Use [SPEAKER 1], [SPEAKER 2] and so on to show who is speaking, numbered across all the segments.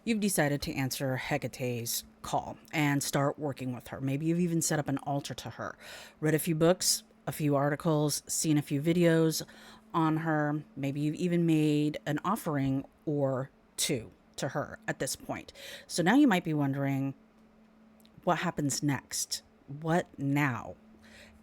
[SPEAKER 1] you've decided to answer Hecate's call and start working with her. Maybe you've even set up an altar to her, read a few books, a few articles, seen a few videos on her. Maybe you've even made an offering or two to her at this point. So now you might be wondering, what happens next? What now?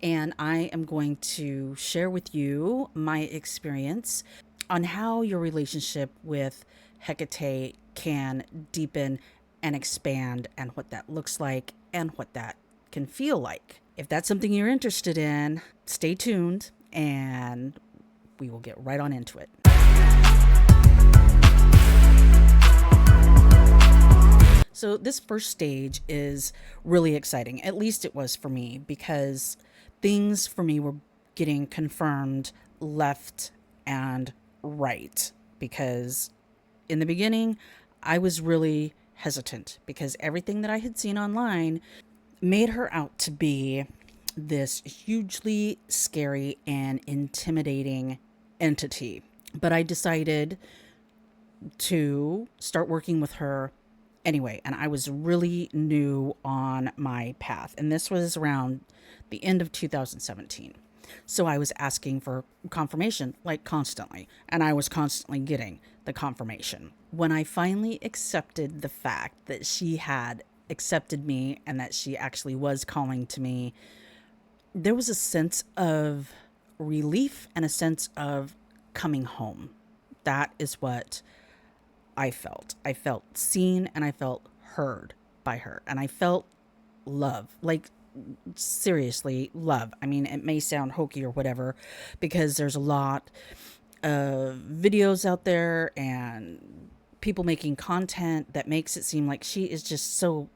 [SPEAKER 1] And I am going to share with you my experience on how your relationship with Hecate can deepen and expand, and what that looks like and what that can feel like. If that's something you're interested in, stay tuned and we will get right on into it. So, this first stage is really exciting. At least it was for me, because things for me were getting confirmed left and right. Because in the beginning, I was really hesitant because everything that I had seen online made her out to be this hugely scary and intimidating entity. But I decided to start working with her anyway, and I was really new on my path. And this was around the end of 2017. So I was asking for confirmation like constantly, and I was constantly getting the confirmation. When I finally accepted the fact that she had accepted me and that she actually was calling to me, there was a sense of relief and a sense of coming home. That is what I felt. I felt seen and I felt heard by her. And I felt love. Like, seriously, love. I mean, it may sound hokey or whatever, because there's a lot of videos out there and people making content that makes it seem like she is just so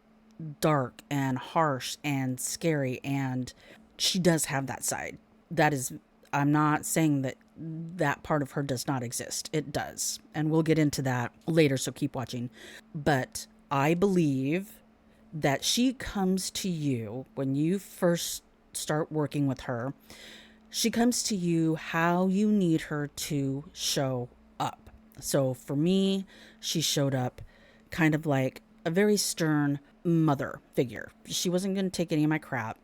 [SPEAKER 1] dark and harsh and scary. And she does have that side. That is, I'm not saying that that part of her does not exist. It does. And we'll get into that later, so keep watching. But I believe that she comes to you when you first start working with her. She comes to you how you need her to show up. So for me, she showed up kind of like a very stern mother figure. She wasn't going to take any of my crap.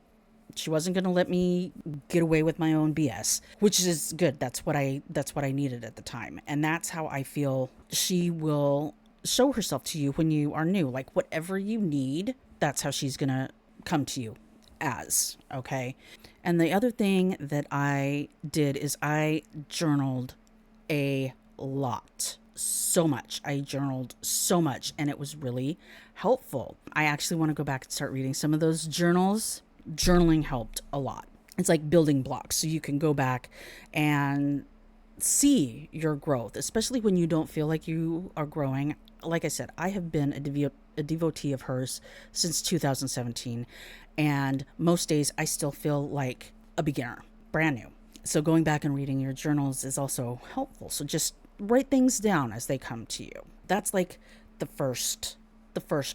[SPEAKER 1] She wasn't going to let me get away with my own BS, which is good. That's what I needed at the time. And that's how I feel she will show herself to you when you are new. Like, whatever you need, that's how she's going to come to you as, okay? And the other thing that I did is I journaled a lot. So much. I journaled so much, and it was really helpful. I actually want to go back and start reading some of those journals. Journaling helped a lot. It's like building blocks, so you can go back and see your growth, especially when you don't feel like you are growing. Like I said, I have been a devotee of hers since 2017, and most days I still feel like a beginner, brand new. So going back and reading your journals is also helpful. So just write things down as they come to you. That's like the first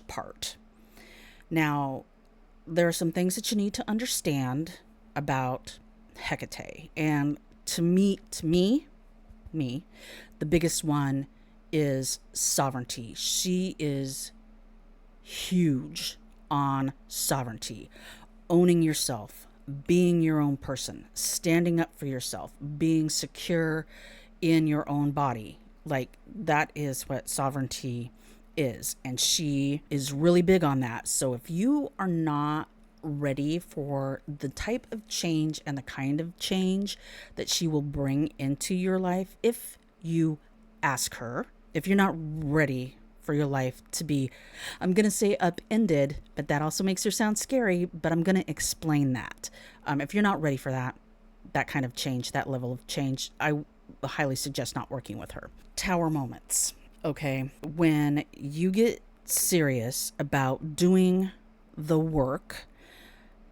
[SPEAKER 1] part. Now, there are some things that you need to understand about Hecate. And to me, the biggest one is sovereignty. She is huge on sovereignty, owning yourself, being your own person, standing up for yourself, being secure in your own body. Like, that is what sovereignty is, and she is really big on that. So if you are not ready for the type of change and the kind of change that she will bring into your life, if you ask her, if you're not ready for your life to be, I'm going to say upended, but that also makes her sound scary, but I'm going to explain that. If you're not ready for that kind of change, that level of change, I highly suggest not working with her. Tower moments. Okay, when you get serious about doing the work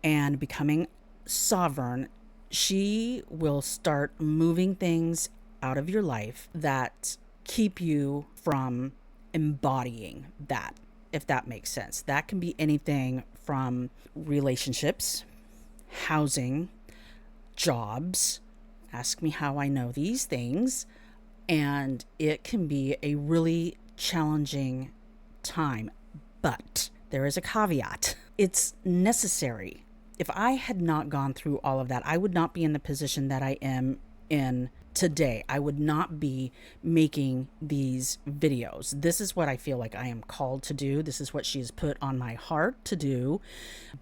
[SPEAKER 1] and becoming sovereign, she will start moving things out of your life that keep you from embodying that, if that makes sense. That can be anything from relationships, housing, jobs. Ask me how I know these things. And it can be a really challenging time. But there is a caveat. It's necessary. If I had not gone through all of that, I would not be in the position that I am in today. I would not be making these videos. This is what I feel like I am called to do. This is what she has put on my heart to do.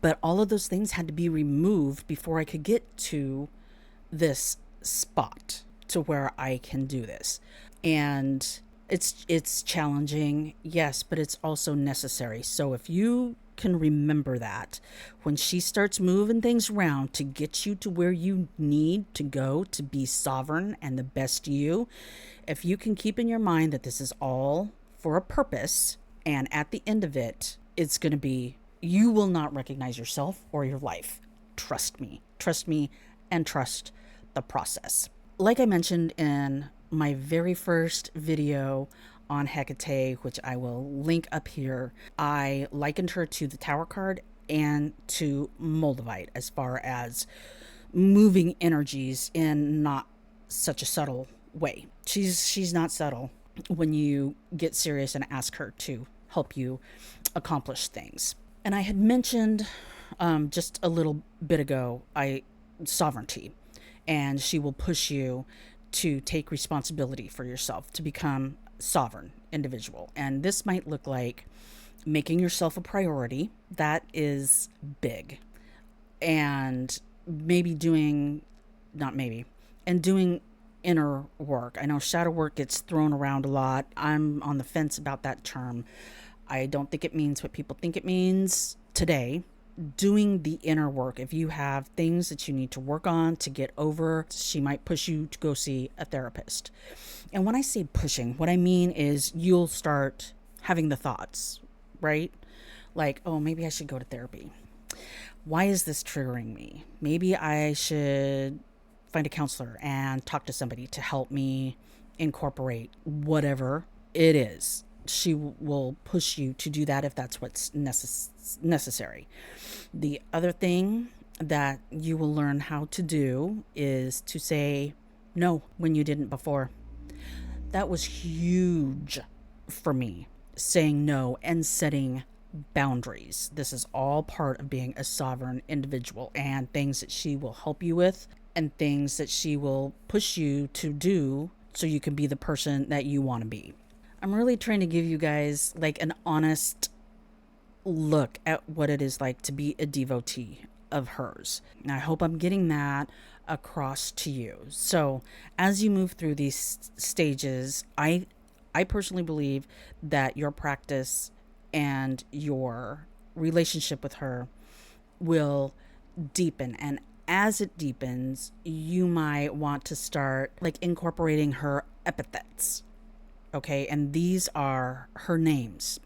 [SPEAKER 1] But all of those things had to be removed before I could get to this spot to where I can do this. And it's challenging, yes, but it's also necessary. So if you can remember that when she starts moving things around to get you to where you need to go to be sovereign and the best you, if you can keep in your mind that this is all for a purpose, and at the end of it, it's going to be, you will not recognize yourself or your life. Trust me, and trust the process. Like I mentioned in my very first video on Hecate, which I will link up here, I likened her to the Tower card and to Moldavite as far as moving energies in not such a subtle way. She's not subtle when you get serious and ask her to help you accomplish things. And I had mentioned just a little bit ago, sovereignty, and she will push you to take responsibility for yourself, to become sovereign individual. And this might look like making yourself a priority. That is big. And doing inner work. I know shadow work gets thrown around a lot. I'm on the fence about that term. I don't think it means what people think it means today. Doing the inner work. If you have things that you need to work on to get over, she might push you to go see a therapist. And when I say pushing, what I mean is you'll start having the thoughts, right? Like, oh, maybe I should go to therapy. Why is this triggering me? Maybe I should find a counselor and talk to somebody to help me incorporate whatever it is. She will push you to do that if that's what's necessary. The other thing that you will learn how to do is to say no when you didn't before. That was huge for me, saying no and setting boundaries. This is all part of being a sovereign individual, and things that she will help you with and things that she will push you to do so you can be the person that you want to be. I'm really trying to give you guys like an honest look at what it is like to be a devotee of hers. And I hope I'm getting that across to you. So as you move through these stages, I personally believe that your practice and your relationship with her will deepen. And as it deepens, you might want to start like incorporating her epithets. Okay, and these are her names,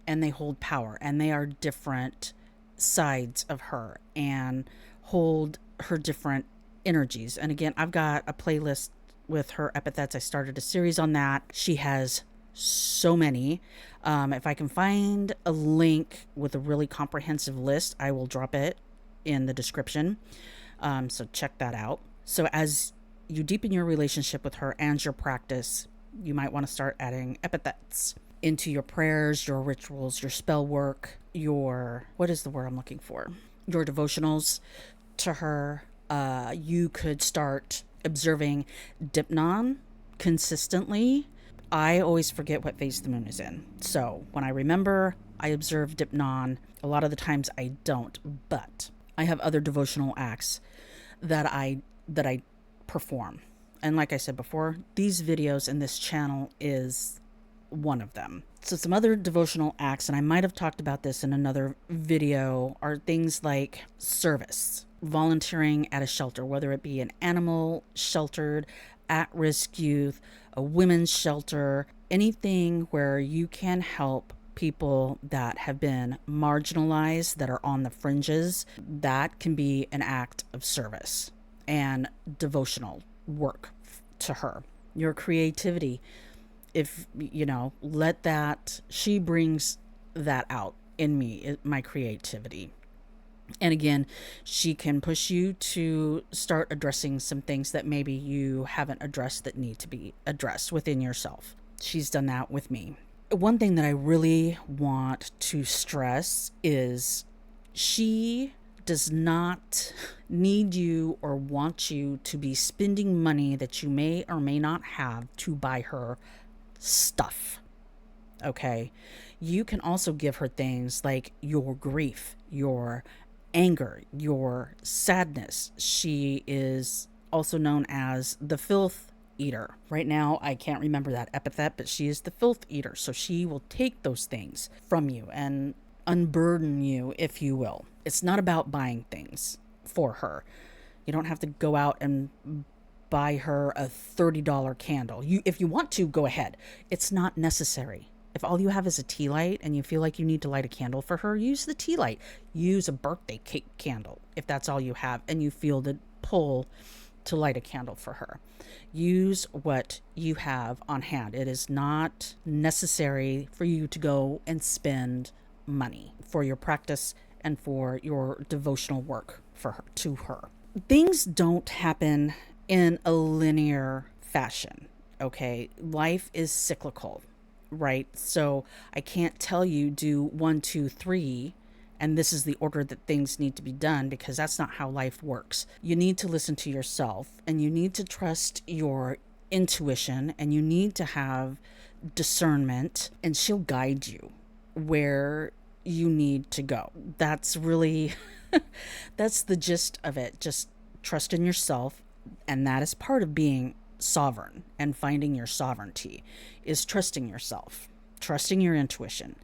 [SPEAKER 1] and they hold power, and they are different sides of her and hold her different energies. And again, I've got a playlist with her epithets. I started a series on that. She has so many. If I can find a link with a really comprehensive list, I will drop it in the description. So check that out. So as you deepen your relationship with her and your practice, you might want to start adding epithets into your prayers, your rituals, your spell work, what is the word I'm looking for? Your devotionals to her. You could start observing Deepening consistently. I always forget what phase the moon is in. So when I remember, I observe Deepening. A lot of the times I don't, but I have other devotional acts that I perform. And like I said before, these videos and this channel is one of them. So some other devotional acts, and I might have talked about this in another video, are things like service, volunteering at a shelter, whether it be an animal sheltered, at-risk youth, a women's shelter, anything where you can help people that have been marginalized, that are on the fringes. That can be an act of service and devotional work to her. Your creativity, if she brings that out in me, my creativity. And again, she can push you to start addressing some things that maybe you haven't addressed that need to be addressed within yourself. She's done that with me. One thing that I really want to stress is she does not need you or want you to be spending money that you may or may not have to buy her stuff. Okay. You can also give her things like your grief, your anger, your sadness. She is also known as the filth eater. Right now, I can't remember that epithet, but she is the filth eater. So she will take those things from you and unburden you, if you will. It's not about buying things for her. You don't have to go out and buy her a $30 candle. If you want to, go ahead. It's not necessary. If all you have is a tea light and you feel like you need to light a candle for her, use the tea light. Use a birthday cake candle if that's all you have and you feel the pull to light a candle for her. Use what you have on hand. It is not necessary for you to go and spend money for your practice and for your devotional work for her, to her. Things don't happen in a linear fashion, okay? Life is cyclical, right? So I can't tell you do 1, 2, 3, and this is the order that things need to be done, because that's not how life works. You need to listen to yourself, and you need to trust your intuition, and you need to have discernment, and she'll guide you where you need to go. That's really that's the gist of it. Just trust in yourself, and that is part of being sovereign and finding your sovereignty, is trusting yourself, trusting your intuition,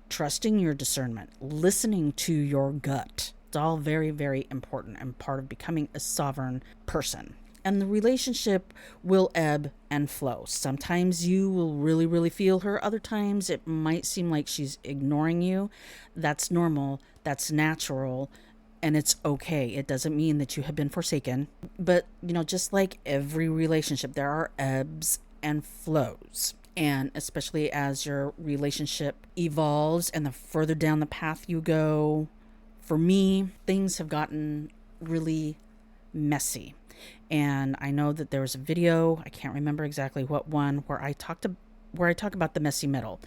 [SPEAKER 1] trusting your discernment, listening to your gut. It's all very, very important and part of becoming a sovereign person. And the relationship will ebb and flow. Sometimes you will really, really feel her. Other times it might seem like she's ignoring you. That's normal. That's natural. And it's okay. It doesn't mean that you have been forsaken. But, just like every relationship, there are ebbs and flows. And especially as your relationship evolves and the further down the path you go, for me, things have gotten really messy. And I know that there was a video, I can't remember exactly what one, where I talk about the messy middle.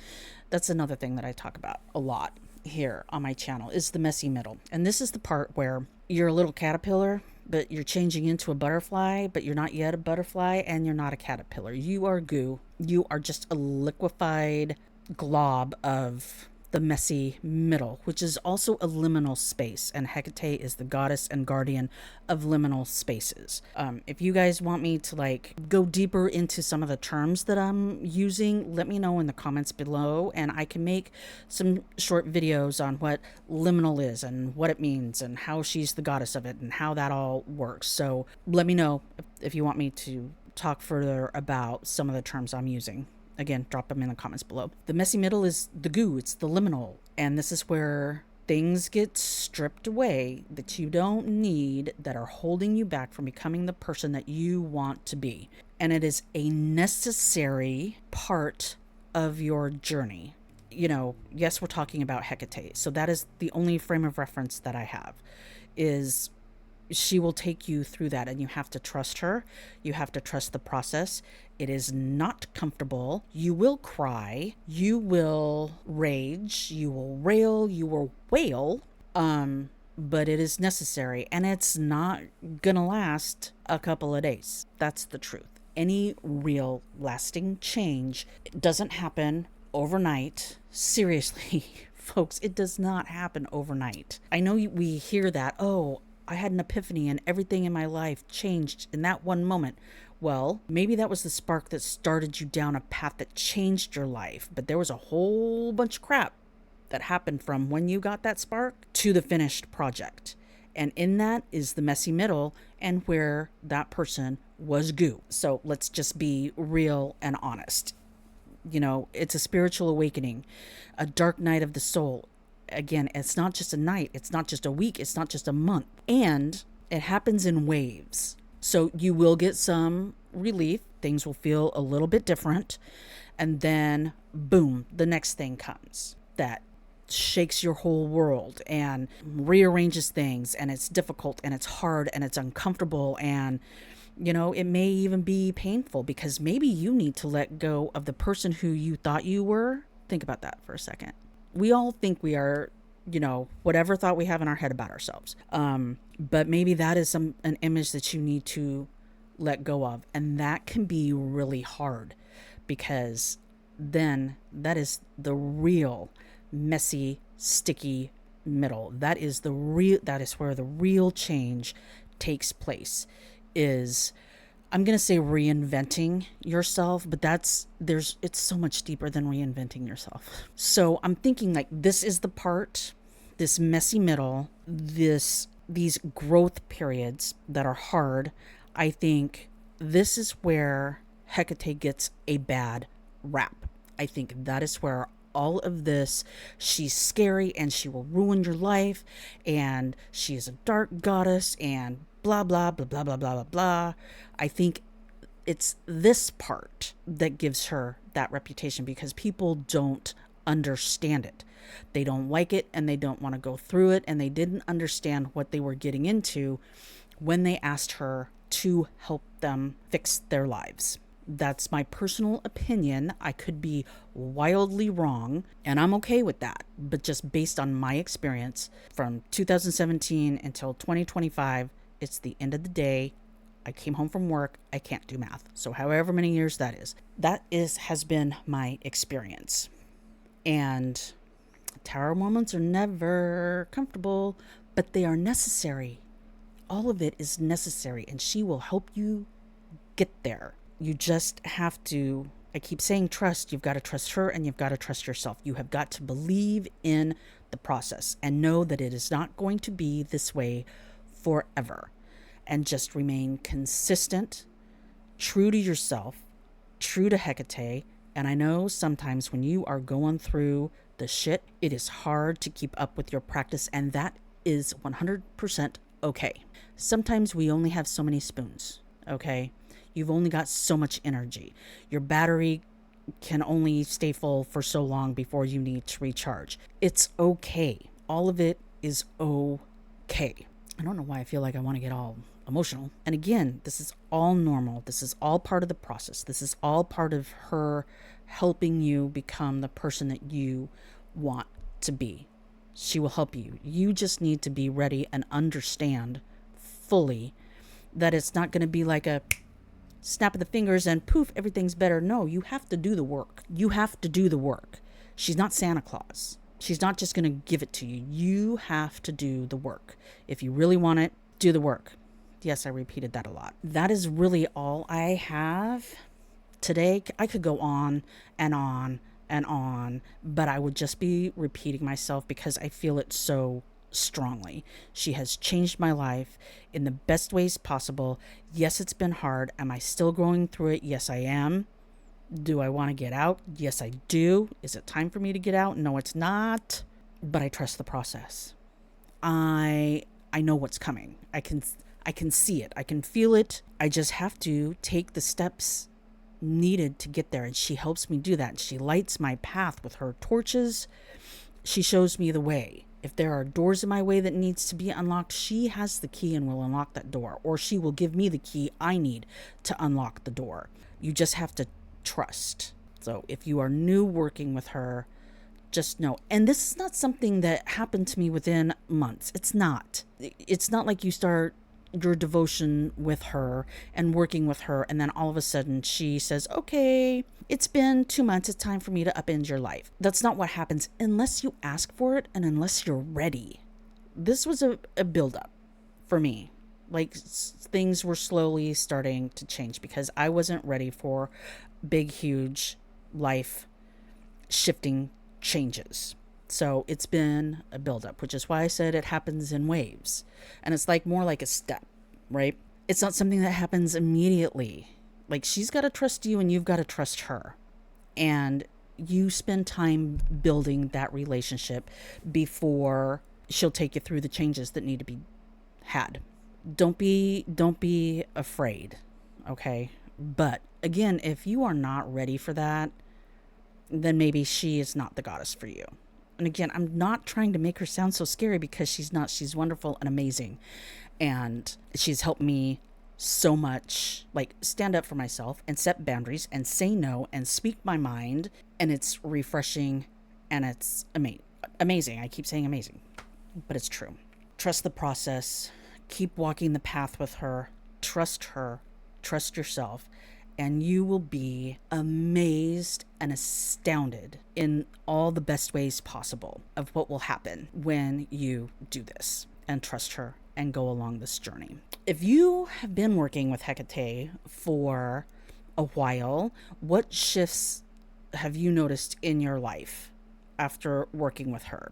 [SPEAKER 1] That's another thing that I talk about a lot here on my channel, is the messy middle. And this is the part where you're a little caterpillar, but you're changing into a butterfly, but you're not yet a butterfly, and you're not a caterpillar. You are goo. You are just a liquefied glob of the messy middle, which is also a liminal space, and Hecate is the goddess and guardian of liminal spaces. If you guys want me to go deeper into some of the terms that I'm using, let me know in the comments below, and I can make some short videos on what liminal is and what it means and how she's the goddess of it and how that all works. So let me know if you want me to talk further about some of the terms I'm using. Again, drop them in the comments below. The messy middle is the goo. It's the liminal. And this is where things get stripped away that you don't need, that are holding you back from becoming the person that you want to be. And it is a necessary part of your journey. Yes, we're talking about Hecate. So that is the only frame of reference that I have, is she will take you through that, and you have to trust her. You have to trust the process. It is not comfortable. You will cry. You will rage. You will rail. You will wail. But it is necessary, and it's not gonna last a couple of days. That's the truth. Any real lasting change doesn't happen overnight. Seriously, folks, it does not happen overnight. I know we hear that, oh, I had an epiphany and everything in my life changed in that one moment. Well, maybe that was the spark that started you down a path that changed your life, but there was a whole bunch of crap that happened from when you got that spark to the finished project. And in that is the messy middle, and where that person was goo. So let's just be real and honest. It's a spiritual awakening, a dark night of the soul. Again, it's not just a night, it's not just a week, it's not just a month. And it happens in waves. So you will get some relief, things will feel a little bit different, and then boom, the next thing comes that shakes your whole world and rearranges things, and it's difficult and it's hard and it's uncomfortable, and it may even be painful, because maybe you need to let go of the person who you thought you were Think about that for a second. We all think we are, whatever thought we have in our head about ourselves. But maybe that is an image that you need to let go of. And that can be really hard, because then that is the real messy, sticky middle. That is where the real change takes place. Is, I'm going to say, reinventing yourself, but it's so much deeper than reinventing yourself. So I'm thinking, like, this is the part, this messy middle, these growth periods that are hard. I think this is where Hecate gets a bad rap. I think that is where all of this, she's scary and she will ruin your life, and she is a dark goddess, and blah, blah, blah, blah, blah, blah, blah, blah. I think it's this part that gives her that reputation, because people don't understand it. They don't like it, and they don't want to go through it, and they didn't understand what they were getting into when they asked her to help them fix their lives. That's my personal opinion. I could be wildly wrong, and I'm okay with that. But just based on my experience from 2017 until 2025, it's the end of the day. I came home from work. I can't do math. So however many years that has been my experience. And tower moments are never comfortable, but they are necessary. All of it is necessary, and she will help you get there. You just have to, I keep saying trust. You've got to trust her, and you've got to trust yourself. You have got to believe in the process and know that it is not going to be this way forever. And just remain consistent, true to yourself, true to Hecate. And I know sometimes when you are going through the shit, it is hard to keep up with your practice, and that is 100% okay. Sometimes we only have so many spoons, okay? You've only got so much energy. Your battery can only stay full for so long before you need to recharge. It's okay. All of it is okay. I don't know why I feel like I want to get all emotional. And again, this is all normal. This is all part of the process. This is all part of her helping you become the person that you want to be. She will help you. You just need to be ready and understand fully that it's not going to be like a snap of the fingers and poof, everything's better. No, you have to do the work. You have to do the work. She's not Santa Claus. She's not just going to give it to you. You have to do the work. If you really want it, do the work. Yes, I repeated that a lot. That is really all I have today. I could go on and on and on, but I would just be repeating myself because I feel it so strongly. She has changed my life in the best ways possible. Yes, it's been hard. Am I still going through it? Yes, I am. Do I want to get out? Yes, I do. Is it time for me to get out? No, it's not. But I trust the process. I know what's coming. I can see it. I can feel it. I just have to take the steps needed to get there, and she helps me do that. She lights my path with her torches. She shows me the way. If there are doors in my way that needs to be unlocked, she has the key and will unlock that door, or she will give me the key I need to unlock the door. You just have to trust. So if you are new working with her, just know. And this is not something that happened to me within months. It's not like you start your devotion with her and working with her, and then all of a sudden she says, okay, it's been 2 months, it's time for me to upend your life. That's not what happens unless you ask for it and unless you're ready. This was a buildup for me. Like, things were slowly starting to change because I wasn't ready for big, huge life shifting changes. So it's been a buildup, which is why I said it happens in waves. And it's like more like a step, right? It's not something that happens immediately. Like, she's got to trust you and you've got to trust her. And you spend time building that relationship before she'll take you through the changes that need to be had. Don't be afraid, okay? But again, if you are not ready for that, then maybe she is not the goddess for you. And again, I'm not trying to make her sound so scary because she's not. She's wonderful and amazing. And she's helped me so much, like stand up for myself and set boundaries and say no and speak my mind. And it's refreshing and it's amazing. I keep saying amazing, but it's true. Trust the process, keep walking the path with her, trust yourself, and you will be amazed and astounded in all the best ways possible of what will happen when you do this and trust her and go along this journey. If you have been working with Hecate for a while, what shifts have you noticed in your life after working with her?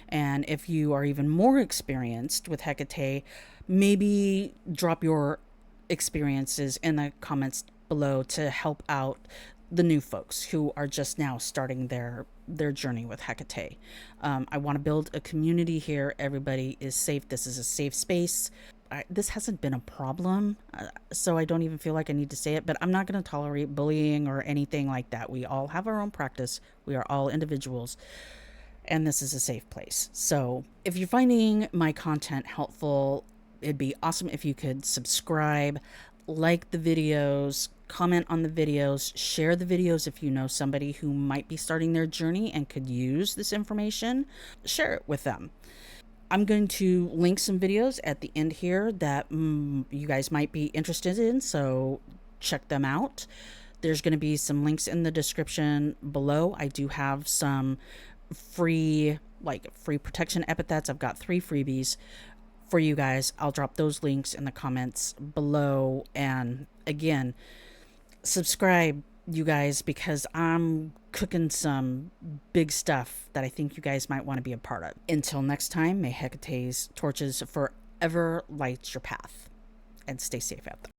[SPEAKER 1] And if you are even more experienced with Hecate, maybe drop your experiences in the comments below to help out the new folks who are just now starting their journey with Hecate. I want to build a community here. Everybody is safe. This is a safe space. This hasn't been a problem, so I don't even feel like I need to say it, but I'm not going to tolerate bullying or anything like that. We all have our own practice. We are all individuals, and this is a safe place. So if you're finding my content helpful, it'd be awesome if you could subscribe, like the videos, comment on the videos, share the videos if you know somebody who might be starting their journey and could use this information. Share it with them. I'm going to link some videos at the end here that you guys might be interested in, so check them out. There's going to be some links in the description below. I do have some free protection epithets. I've got 3 freebies for you guys. I'll drop those links in the comments below. And again, subscribe, you guys, because I'm cooking some big stuff that I think you guys might want to be a part of. Until next time, may Hecate's torches forever light your path, and stay safe out there.